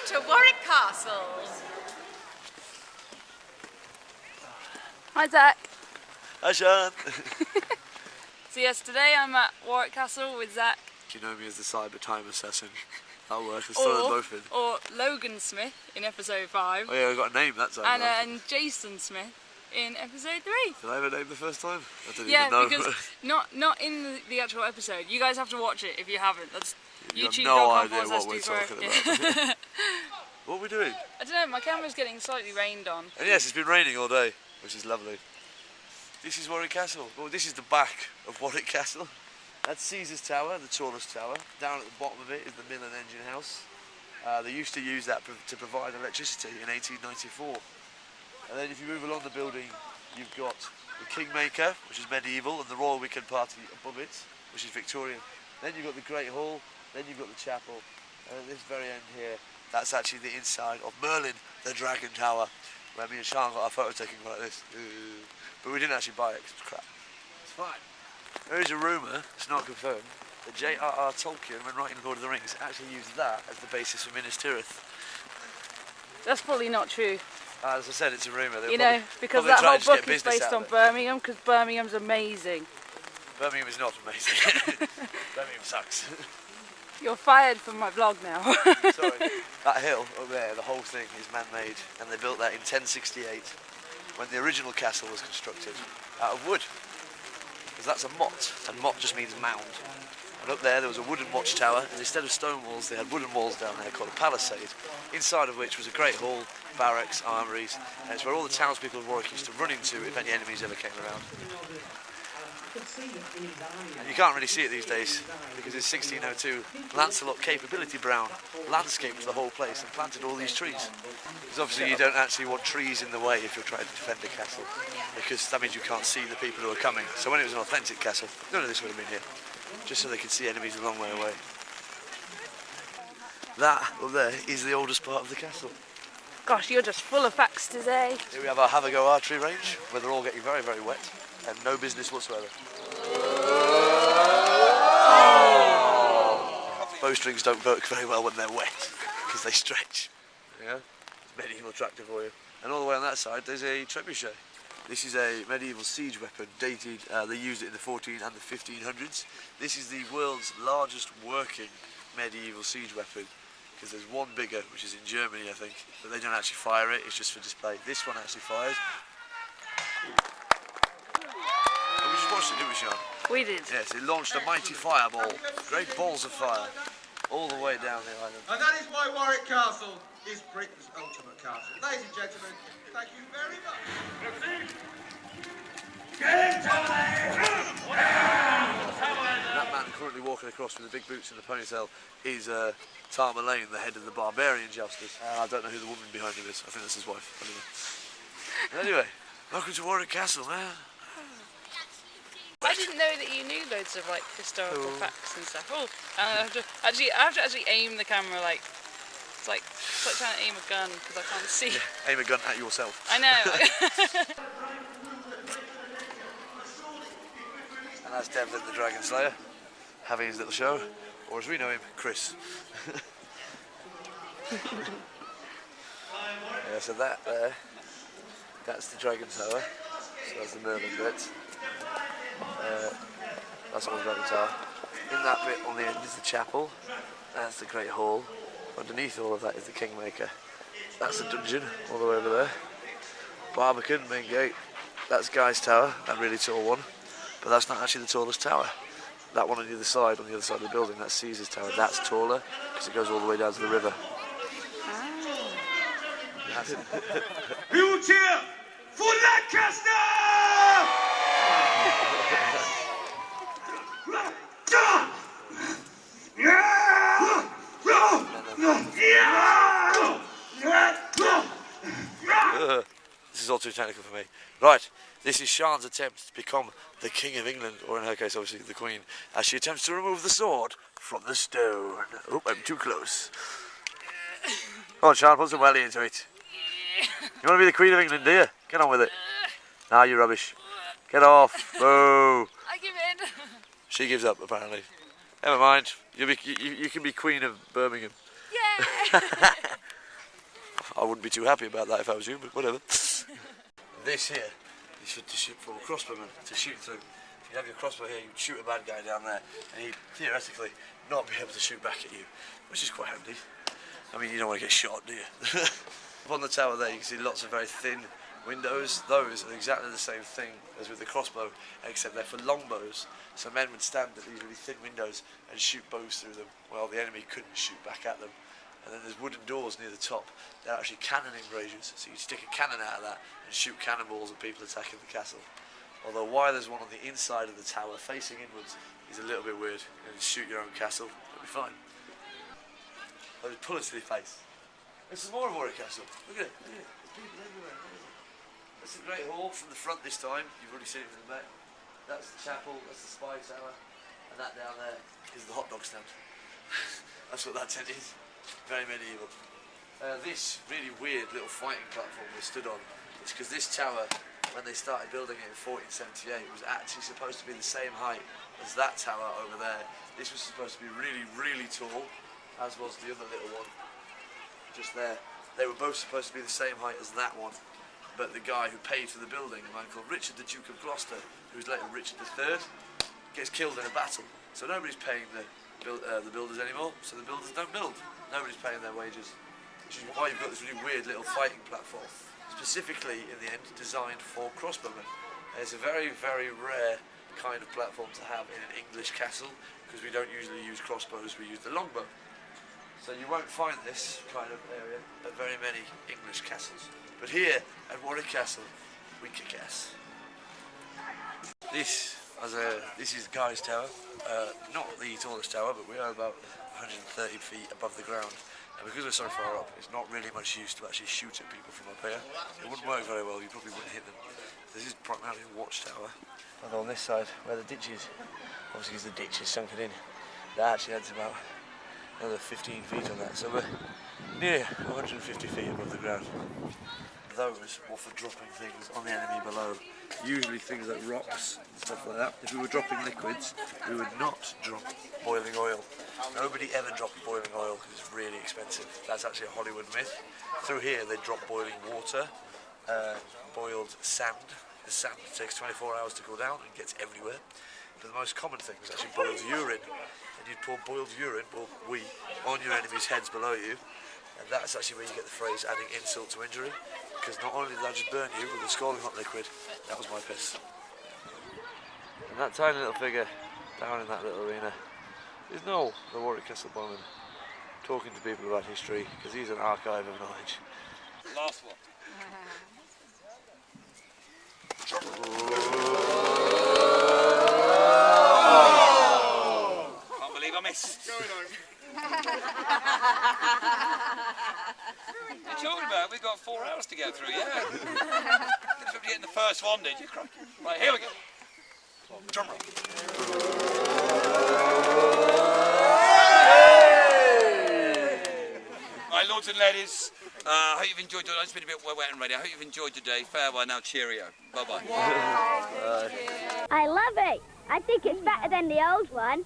to Warwick Castle. Hi Zach. Hi Sean. So yes, today I'm at Warwick Castle with Zach. Do you know me as the cyber time assassin? That'll work, let's throw them both in. Or Logan Smith in episode 5. Oh yeah, I got a name that time. And Jason Smith in episode 3. Did I have a name the first time? I didn't Yeah, even know. because not in the actual episode. You guys have to watch it if you haven't. That's You have YouTube. no idea what we're talking about. What are we doing? I don't know, my camera's getting slightly rained on. And yes, it's been raining all day, which is lovely. This is Warwick Castle. Well, this is the back of Warwick Castle. That's Caesar's Tower, the tallest tower. Down at the bottom of it is the mill and engine house. They used to use that to provide electricity in 1894. And then if you move along the building, you've got the Kingmaker, which is medieval, and the Royal Weekend Party above it, which is Victorian. Then you've got the Great Hall, then you've got the chapel, and at this very end here, that's actually the inside of Merlin, the Dragon Tower, where me and Sean got our photo taken like this. But we didn't actually buy it because it was crap. It's fine. There is a rumour, it's not confirmed, that J.R.R. Tolkien, when writing Lord of the Rings, actually used that as the basis for Minas Tirith. That's probably not true. As I said, it's a rumour. You know, because that whole book is based on Birmingham, because Birmingham's amazing. Birmingham is not amazing. Birmingham sucks. You're fired from my vlog now. Sorry. That hill up there, the whole thing is man-made, and they built that in 1068 when the original castle was constructed out of wood. Because that's a motte, and motte just means mound. And up there was a wooden watchtower, and instead of stone walls they had wooden walls down there called a palisade, inside of which was a great hall, barracks, armouries, and it's where all the townspeople of Warwick used to run into if any enemies ever came around. And you can't really see it these days, because in 1602, Lancelot Capability Brown landscaped the whole place and planted all these trees. Because obviously you don't actually want trees in the way if you're trying to defend a castle, because that means you can't see the people who are coming. So when it was an authentic castle, none of this would have been here, just so they could see enemies a long way away. That up there is the oldest part of the castle. Gosh, you're just full of facts today. Here we have our have-a-go archery range, where they're all getting very, very wet, and no business whatsoever. Bowstrings don't work very well when they're wet, because they stretch. Yeah, it's medieval tractor for you. And all the way on that side, there's a trebuchet. This is a medieval siege weapon, dated, they used it in the 14 and the 1500s. This is the world's largest working medieval siege weapon, because there's one bigger, which is in Germany, I think, but they don't actually fire it, it's just for display. This one actually fires. And we just watched it, didn't we, Sean? We did. Yes, it launched a mighty fireball, great balls of fire, all the way down the island. And that is why Warwick Castle is Britain's ultimate castle. Ladies and gentlemen, thank you very much. That man currently walking across with the big boots and the ponytail is Tom Lane, the head of the barbarian jousters. I don't know who the woman behind him is. I think that's his wife. I don't know. Anyway, welcome to Warwick Castle, man. I didn't know that you knew loads of like historical facts and stuff. Oh, and I have to actually aim the camera like it's like trying to aim a gun because I can't see. Yeah, aim a gun at yourself. I know. And that's Devlin the Dragon Slayer, having his little show, or as we know him, Chris. Yeah, so that there, that's the Dragon Tower, so that's the Merlin bit. That's all the Dragon Tower. In that bit on the end is the chapel, that's the Great Hall. Underneath all of that is the Kingmaker. That's the dungeon, all the way over there. Barbican, main gate. That's Guy's Tower, that really tall one. But that's not actually the tallest tower. That one on the other side of the building, that's Caesar's Tower. That's taller, because it goes all the way down to the river. Who cheer for Lancaster? This is all too technical for me. Right, this is Sean's attempt to become the King of England, or in her case, obviously, the Queen, as she attempts to remove the sword from the stone. Oh, I'm too close. Come on, Sean, put some welly into it. You want to be the Queen of England, do you? Get on with it. Nah, you rubbish. Get off. Boo. I give in. She gives up, apparently. Never mind. You can be Queen of Birmingham. Yeah. be too happy about that if I was you, but whatever. This here is to shoot for a crossbowman to shoot through. If you have your crossbow here, you'd shoot a bad guy down there, and he'd theoretically not be able to shoot back at you, which is quite handy. I mean, you don't want to get shot, do you? Up on the tower there, you can see lots of very thin windows. Those are exactly the same thing as with the crossbow, except they're for longbows. So men would stand at these really thin windows and shoot bows through them, while the enemy couldn't shoot back at them. And then there's wooden doors near the top. They're actually cannon embrasures, so you stick a cannon out of that and shoot cannonballs at people attacking the castle. Although why there's one on the inside of the tower facing inwards is a little bit weird. You can shoot your own castle, it'll be fine. I'll just pull it to the face. This is more of Warwick Castle. Look at it, look at it. There's people everywhere. That's the Great Hall from the front this time. You've already seen it from the back. That's the chapel, that's the spy tower, and that down there is the hot dog stand. That's what that tent is. Very medieval. This really weird little fighting platform we stood on, it's because this tower, when they started building it in 1478, was actually supposed to be the same height as that tower over there. This was supposed to be really, really tall, as was the other little one, just there. They were both supposed to be the same height as that one, but the guy who paid for the building, a man called Richard the Duke of Gloucester, who was later Richard III, gets killed in a battle. So nobody's paying the builders anymore, so the builders don't build. Nobody's paying their wages, which is why you've got this really weird little fighting platform, specifically in the end designed for crossbowmen. And it's a very, very rare kind of platform to have in an English castle, because we don't usually use crossbows, we use the longbow. So you won't find this kind of area at very many English castles. But here at Warwick Castle, we kick ass. This is Guy's Tower, not the tallest tower, but we are about 130 feet above the ground. And because we're so far up, it's not really much use to actually shoot at people from up here. It wouldn't work very well, you probably wouldn't hit them. This is primarily a watchtower. And on this side, where the ditch is, obviously because the ditch is sunken in, that actually adds about another 15 feet on that. So we're near 150 feet above the ground. Those were for dropping things on the enemy below. Usually things like rocks and stuff like that. If we were dropping liquids, we would not drop boiling oil. Nobody ever dropped boiling oil because it's really expensive. That's actually a Hollywood myth. Through here they drop boiling water, boiled sand. The sand takes 24 hours to cool down and gets everywhere. But the most common thing was actually boiled urine. And you'd pour boiled urine, or wee, on your enemies' heads below you. And that's actually where you get the phrase adding insult to injury. Because not only did I just burn you with the scalding hot liquid, that was my piss. And that tiny little figure down in that little arena is Noel, the Warwick Castle bowman, talking to people about history, because he's an archive of knowledge. Last one. Can't believe I missed. You're talking about? We've got 4 hours to go through, yeah. Didn't get in the first one, did you? Right, here we go. Drum roll. Right, lords and ladies, I hope you've enjoyed it. It's been a bit wet and ready. I hope you've enjoyed today. Farewell now, cheerio. Bye-bye. I love it. I think it's better than the old one.